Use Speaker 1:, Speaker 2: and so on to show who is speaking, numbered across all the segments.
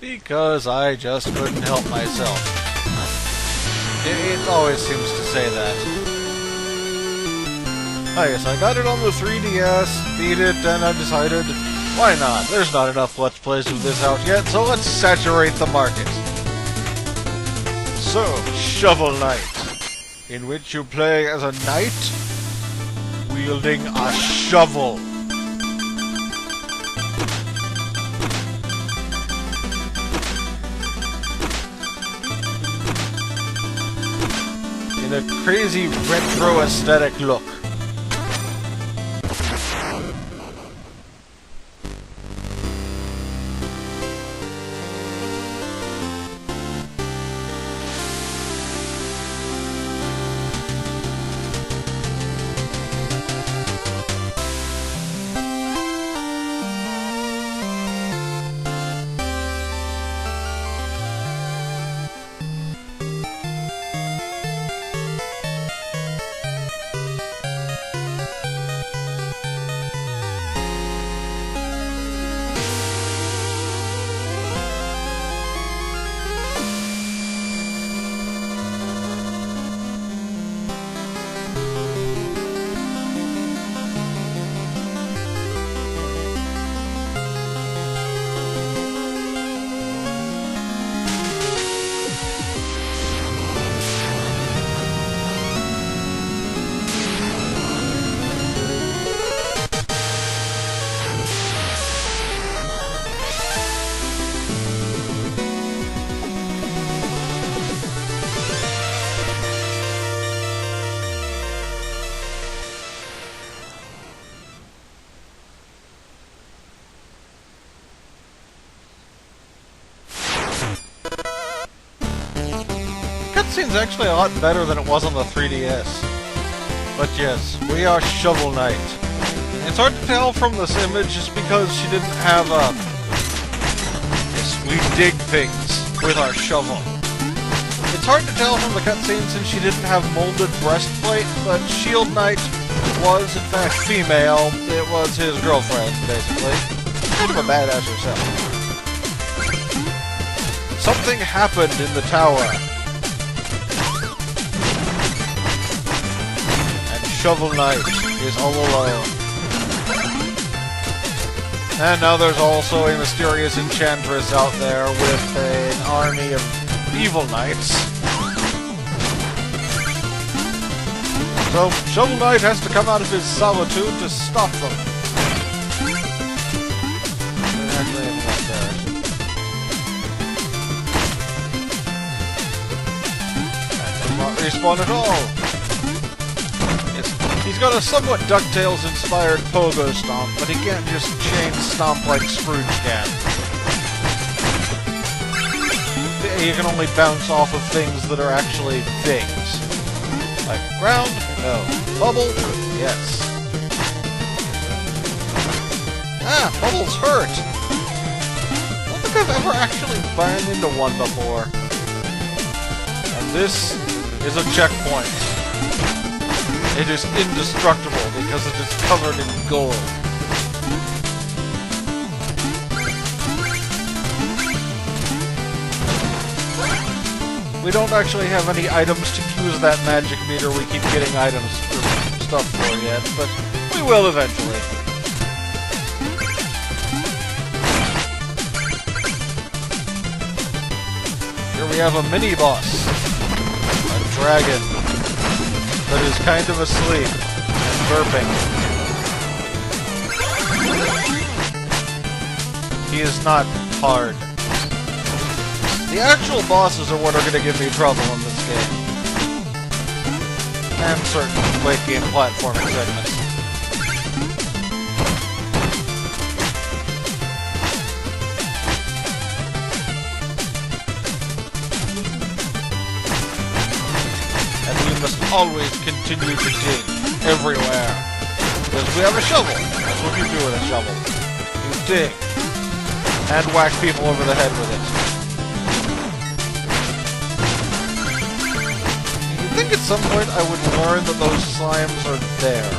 Speaker 1: Because I just couldn't help myself. It always seems to say that. Oh yes, I got it on the 3DS, beat it, and I decided, why not? There's not enough Let's Plays of this out yet, so let's saturate the market. So, Shovel Knight, in which you play as a knight wielding a shovel. In a crazy retro aesthetic look. Cutscene's actually a lot better than it was on the 3DS. But yes, we are Shovel Knight. It's hard to tell from this image just because she didn't have a... Yes, we dig things with our shovel. It's hard to tell from the cutscene since she didn't have molded breastplate, but Shield Knight was in fact female. It was his girlfriend, basically. Kind of a badass herself. Something happened in the tower. Shovel Knight is all alone. And now there's also a mysterious enchantress out there with an army of evil knights. So, Shovel Knight has to come out of his solitude to stop them. That does not respawn at all. He's got a somewhat DuckTales-inspired pogo stomp, but he can't just chain stomp like Scrooge can. He can only bounce off of things that are actually things. Like ground? No. Bubble? Yes. Ah, bubbles hurt! I don't think I've ever actually burned into one before. And this is a checkpoint. It is indestructible because it is covered in gold. We don't actually have any items to use that magic meter we keep getting items for stuff for yet, but we will eventually. Here we have a mini-boss. A dragon. That is kind of asleep and burping. He is not hard. The actual bosses are what are going to give me trouble in this game. And certain late game platforming segments. Must always continue to dig everywhere. Because we have a shovel. That's what you do with a shovel. You dig. And whack people over the head with it. You'd think at some point I would learn that those slimes are there.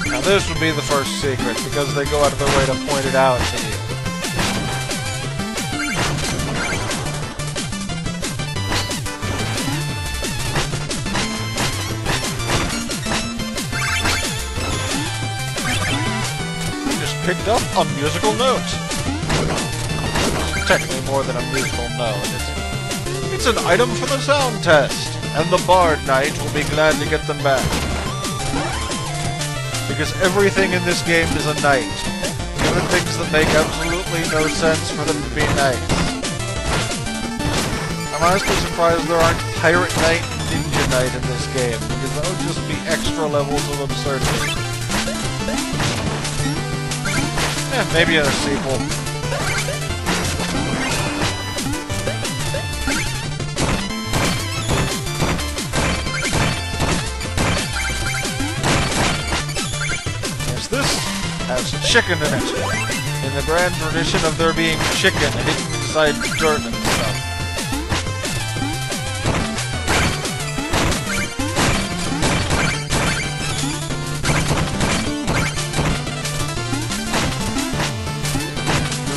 Speaker 1: Now this would be the first secret, because they go out of their way to point it out to you. picked up a musical note. Technically more than a musical note. It's an item for the sound test, and the Bard Knight will be glad to get them back. Because everything in this game is a knight. Even things that make absolutely no sense for them to be knights. I'm honestly surprised there aren't Pirate Knight and Ninja Knight in this game, because that would just be extra levels of absurdity. Yeah, maybe a sequel. Yes, this has chicken in it. In the grand tradition of there being chicken hidden inside dirt and stuff.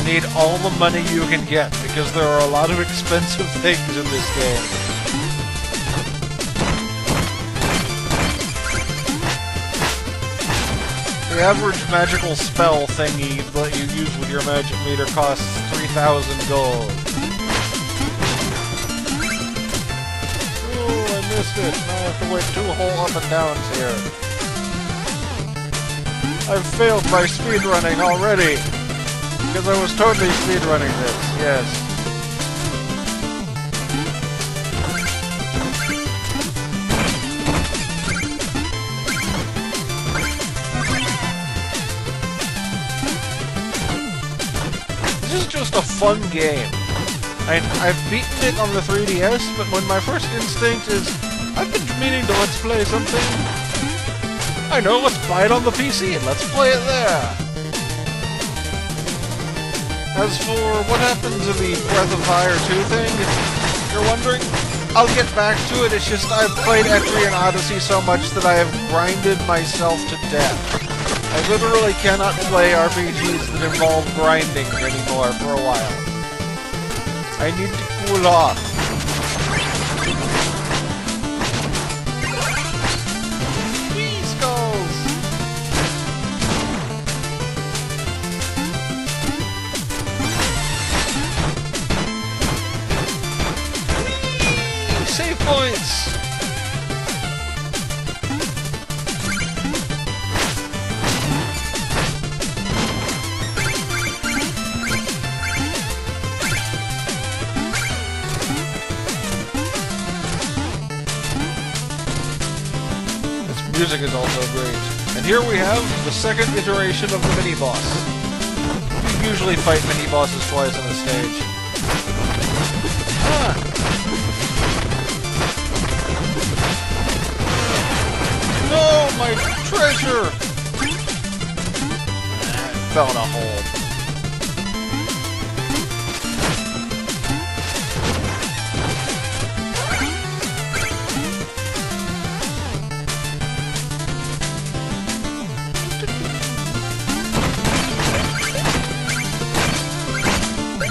Speaker 1: Need all the money you can get, because there are a lot of expensive things in this game. The average magical spell thingy that you use with your magic meter costs 3,000 gold. Oh, I missed it. Now I have to wait 2 whole up and downs here. I've failed my speedrunning already. Because I was totally speedrunning this, yes. This is just a fun game. I've beaten it on the 3DS, but when my first instinct is, I've been meaning to let's play something. I know, let's buy it on the PC and let's play it there. As for what happened to the Breath of Fire 2 thing, if you're wondering, I'll get back to it. It's just I've played Etrian Odyssey so much that I have grinded myself to death. I literally cannot play RPGs that involve grinding anymore for a while. I need to cool off. Whee skulls! Save points! Its music is also great. And here we have the second iteration of the mini-boss. You usually fight mini-bosses twice on a stage. Ah! No, my treasure! It fell in a hole.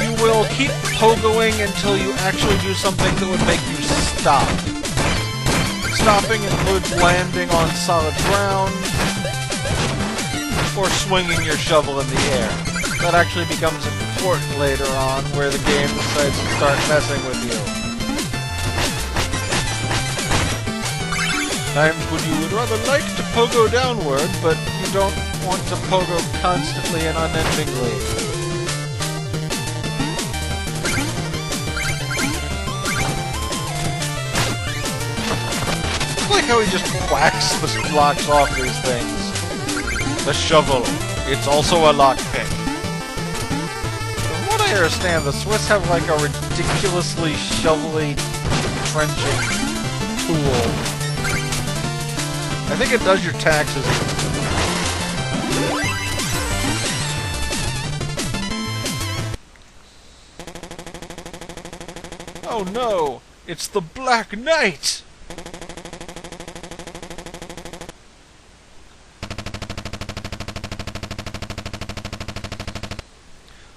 Speaker 1: You will keep pogoing until you actually do something that would make you stop. Stopping includes landing on solid ground, or swinging your shovel in the air. That actually becomes important later on, where the game decides to start messing with you. Times when you would rather like to pogo downward, but you don't want to pogo constantly and unendingly. I like how he just whacks the blocks off these things. The shovel. It's also a lockpick. From what I understand, the Swiss have like a ridiculously shovelly trenching tool. I think it does your taxes. Oh no! It's the Black Knight!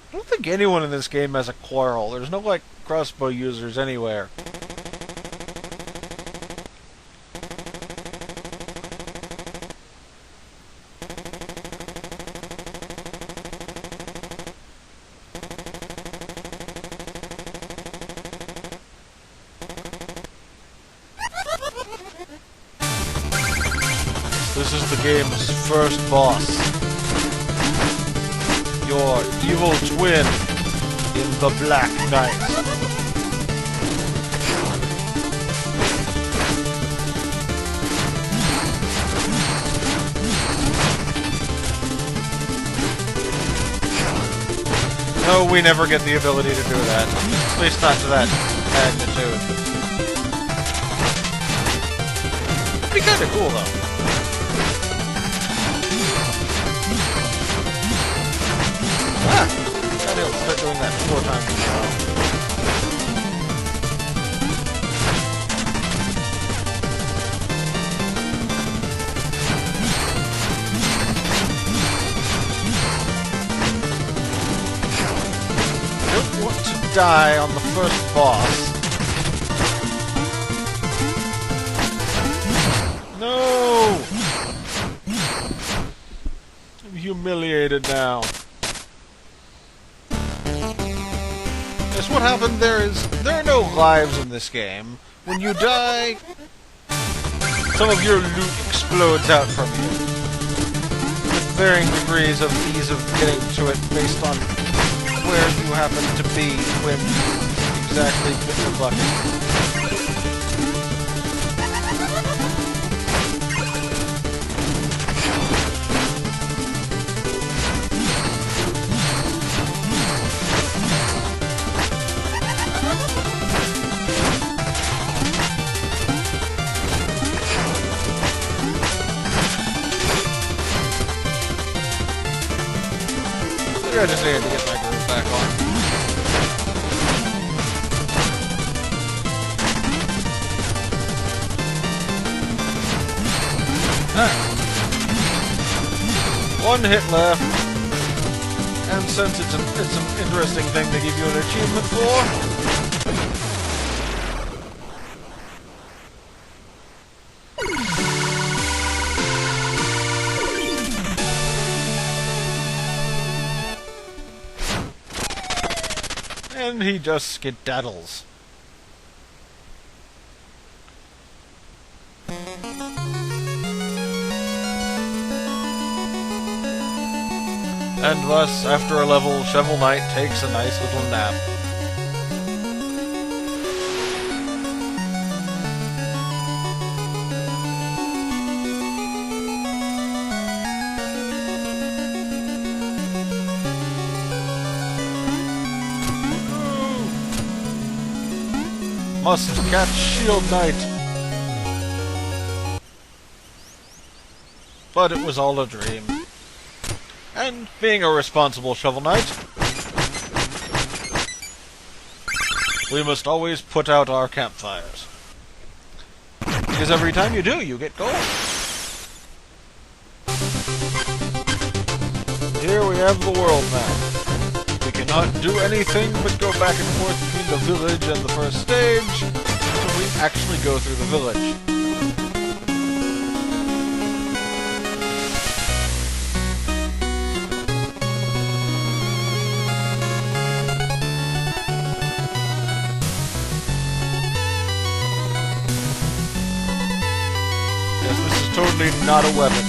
Speaker 1: I don't think anyone in this game has a quarrel. There's no, like, crossbow users anywhere. is the game's first boss. Your evil twin in the Black Knight. No, we never get the ability to do that. At least not to that magnitude. It'd be kinda cool, though. Ah! Gotta be able to start doing that 4 times in a row. Don't want to die on the first boss. No! I'm humiliated now. Yes, what happened there are no lives in this game. When you die, some of your loot explodes out from you. With varying degrees of ease of getting to it based on where you happen to be when you exactly hit the button. I just needed to get my groove back on. One hit left. And since it's an interesting thing to give you an achievement for, and he just skedaddles. And thus, after a level, Shovel Knight takes a nice little nap. Must catch Shield Knight. But it was all a dream. And being a responsible Shovel Knight, we must always put out our campfires. Because every time you do, you get gold. Here we have the world map. We cannot do anything but go back and forth between the village and the first stage until we actually go through the village. Yes, this is totally not a weapon.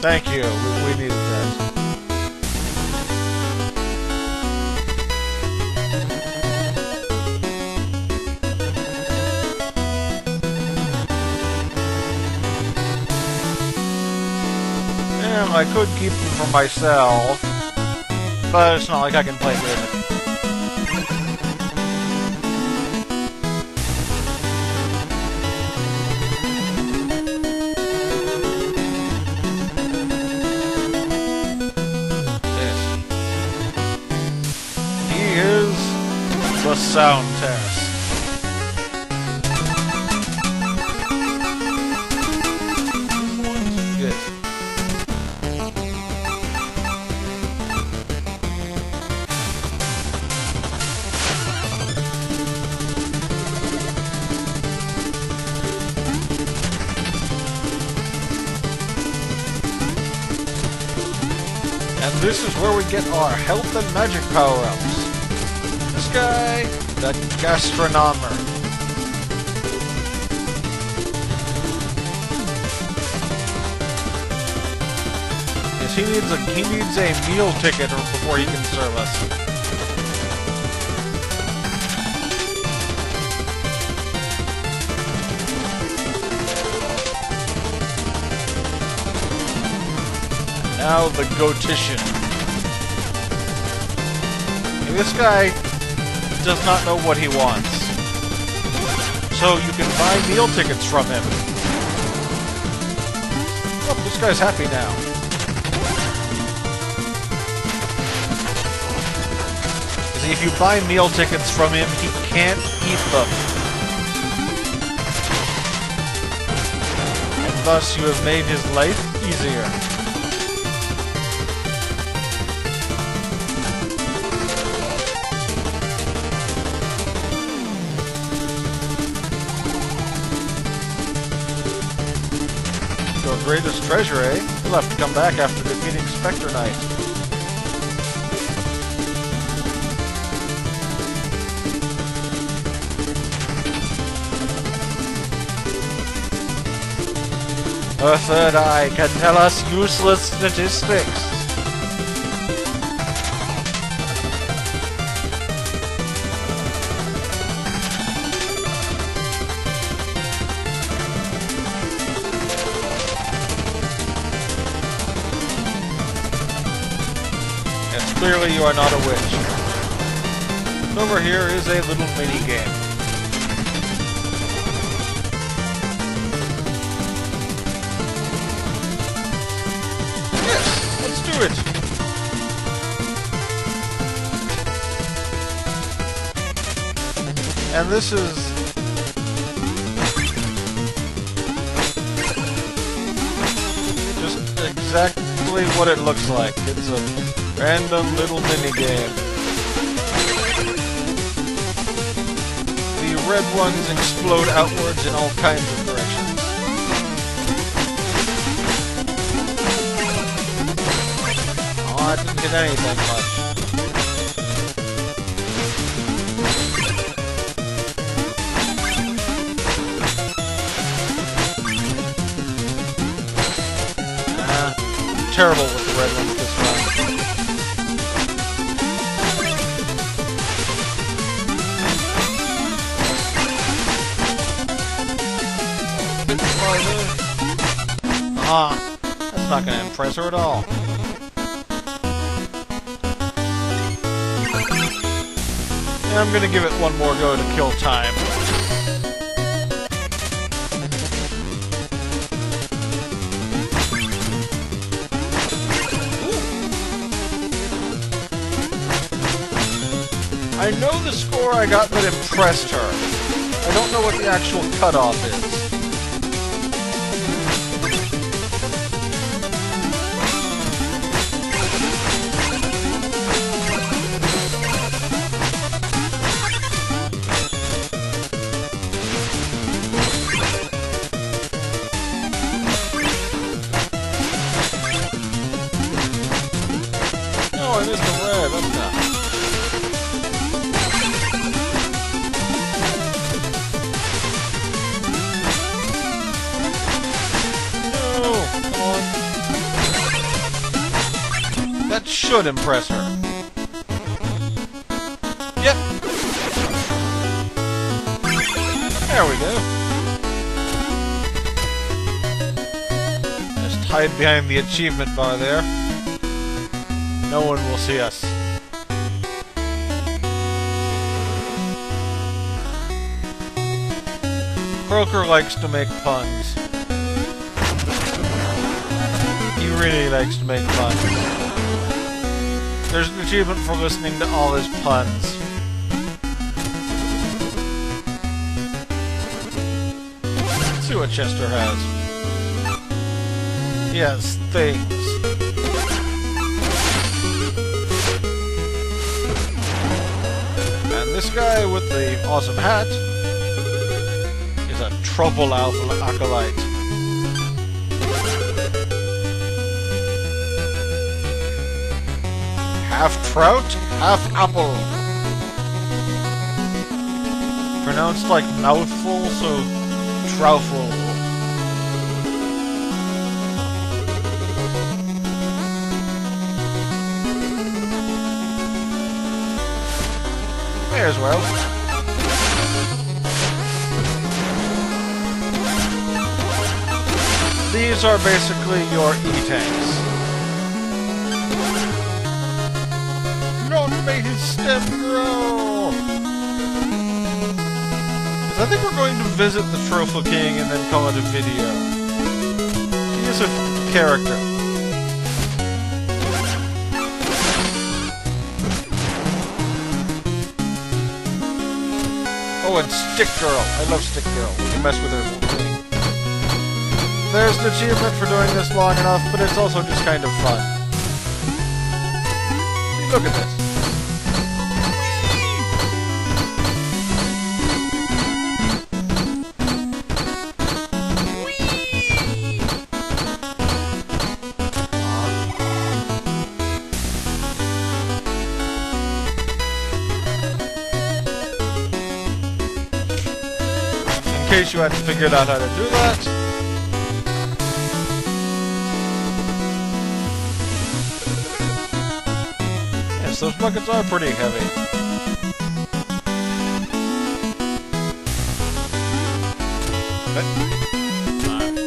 Speaker 1: Thank you, we needed that. Yeah, I could keep them for myself, but it's not like I can play with it. The sound test. Good. And this is where we get our health and magic power-ups. This guy a gastronomer. Yes, he needs a meal ticket before he can serve us. Now the Goatician. This guy does not know what he wants. So you can buy meal tickets from him. Oh, this guy's happy now. See, if you buy meal tickets from him, he can't eat them. And thus you have made his life easier. Your greatest treasure, eh? You'll have to come back after defeating Spectre Knight. Her third eye can tell us useless statistics. Clearly you are not a witch. Over here is a little mini-game. Yes, let's do it! And this is... just exactly what it looks like. It's a random little mini-game. The red ones explode outwards in all kinds of directions. Oh, I didn't get anything much. Terrible with the red ones this round. That's not going to impress her at all. Yeah, I'm going to give it one more go to kill time. I know the score I got that impressed her. I don't know what the actual cutoff is. Oh, I missed the red. That's not. That should impress her. Yep. There we go. Just hide behind the achievement bar there. No one will see us. Croaker likes to make puns. He really likes to make puns. There's an achievement for listening to all his puns. Let's see what Chester has. Yes, things. And this guy with the awesome hat is a trouble acolyte. Half trout, half apple. pronounced like mouthful, so trowful. May as well. These are basically your E-tanks. Long may his stem grow! I think we're going to visit the Trophy King and then call it a video. He is a character. Oh, and Stick Girl. I love Stick Girl. We can mess with her. There's an achievement for doing this long enough, but it's also just kind of fun. Look at this. In case you hadn't figured out how to do that. Yes, those buckets are pretty heavy. Okay.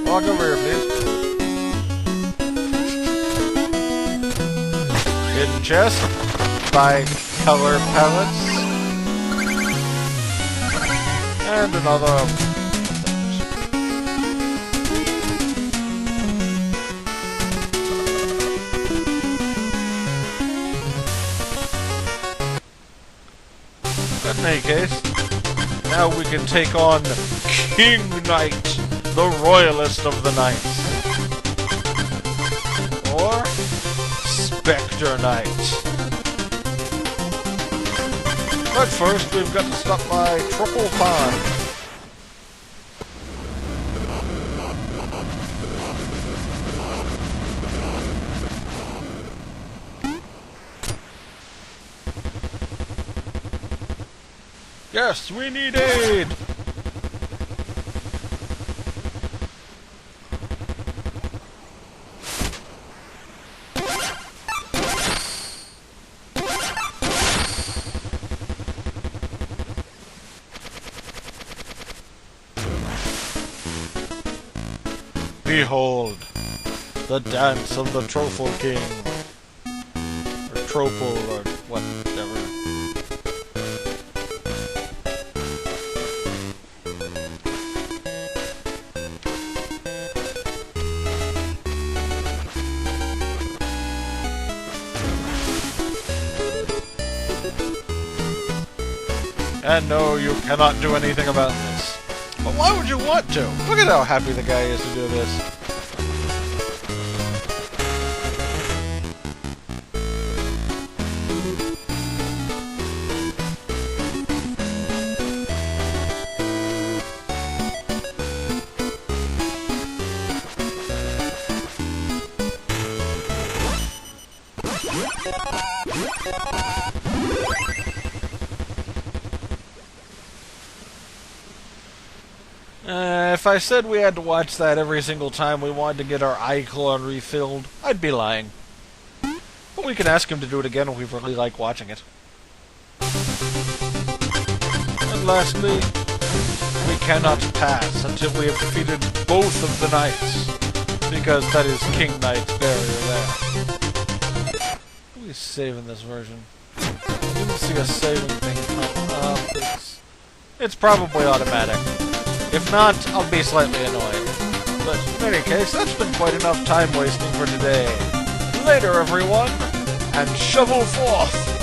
Speaker 1: Walk over here, please. Hidden chest. Buy color palettes. And another. In any case, now we can take on King Knight, the royalist of the knights. Or Spectre Knight. But first, we've got to stop by Truffle Pond. Yes, we need aid! Behold, the dance of the Trophy King. Or Tropal, or whatever. And no, you cannot do anything about this. But why would you want to? Look at how happy the guy is to do this. If I said we had to watch that every single time we wanted to get our icon refilled, I'd be lying. But we can ask him to do it again if we really like watching it. And lastly, we cannot pass until we have defeated both of the knights, because that is King Knight's barrier there. Who is saving this version? I didn't see a saving thing come up. It's probably automatic. If not, I'll be slightly annoyed. But in any case, that's been quite enough time wasting for today. Later, everyone, and shovel forth!